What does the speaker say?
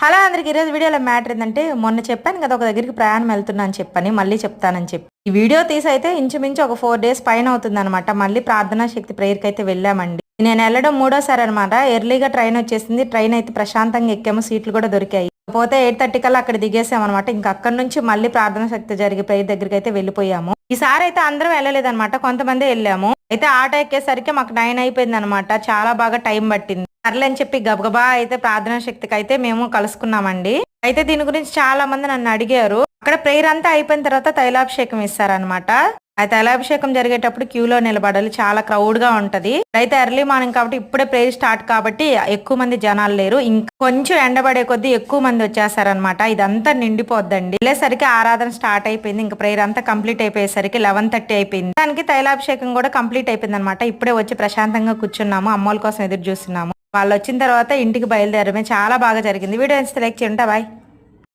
Hello అందరికి ఈరోజు వీడియోలో మ్యాటర్ ఏంటంటే మొన్న చెప్పాను కదా ఒక దగ్గరికి ప్రయాణం వెళ్తున్నా అని చెప్పని మళ్ళీ చెప్తానని చెప్పి ఈ వీడియో తీసి అయితే ఇంచుమించు ఒక 4 days పైన అవుతుంది అనమాట. మళ్ళీ ప్రార్థనా శక్తి ప్రేయర్కి అయితే వెళ్ళామండి. నేను వెళ్ళడం 3వ సారి అనమాట. ఎర్లీగా ట్రైన్ వచ్చేసింది. ట్రైన్ అయితే ప్రశాంతంగా ఎక్కాము, సీట్లు కూడా దొరికాయి. పోతే 8:30 కల్లా అక్కడ దిగేసాం అనమాట. ఇంకా అక్కడ నుంచి మళ్ళీ ప్రార్థనా శక్తి జరిగే ప్రేయర్ దగ్గరికి అయితే వెళ్ళిపోయాము. ఈసారి అయితే అందరం వెళ్ళలేదన్నమాట, కొంతమంది వెళ్ళాము. అయితే ఆటో ఎక్కేసరికి మాకు 9 అయిపోయింది అనమాట. చాలా బాగా టైం పట్టింది. సర్లే అని చెప్పి గబగబా అయితే ప్రార్థనా శక్తికి అయితే మేము కలుసుకున్నామండి. అయితే దీని గురించి చాలా మంది నన్ను అడిగారు. అక్కడ ప్రేయర్ అంతా అయిపోయిన తర్వాత తైలాభిషేకం ఇస్తారనమాట. ఆ తైలాభిషేకం జరిగేటప్పుడు క్యూలో నిలబడాలి, చాలా క్రౌడ్ గా ఉంటది. అయితే ఎర్లీ మార్నింగ్ కాబట్టి ఇప్పుడే ప్రేయర్ స్టార్ట్ కాబట్టి ఎక్కువ మంది జనాలు లేరు. ఇంకా కొంచెం ఎండబడే కొద్దీ ఎక్కువ మంది వచ్చేసారనమాట. ఇదంతా నిండిపోద్దండి. వెళ్ళేసరికి ఆరాధన స్టార్ట్ అయిపోయింది. ఇంకా ప్రేయర్ అంతా కంప్లీట్ అయిపోయేసరికి 11:30 అయిపోయింది. దానికి తైలాభిషేకం కూడా కంప్లీట్ అయిపోయింది అనమాట. ఇప్పుడే వచ్చి ప్రశాంతంగా కూర్చున్నాము, అమ్మోళ్ళ కోసం ఎదురు చూస్తున్నాము. వాళ్ళు వచ్చిన తర్వాత ఇంటికి బయలుదేరమే. చాలా బాగా జరిగింది. వీడియో నచ్చితే లైక్ చేయండి. బాయ్.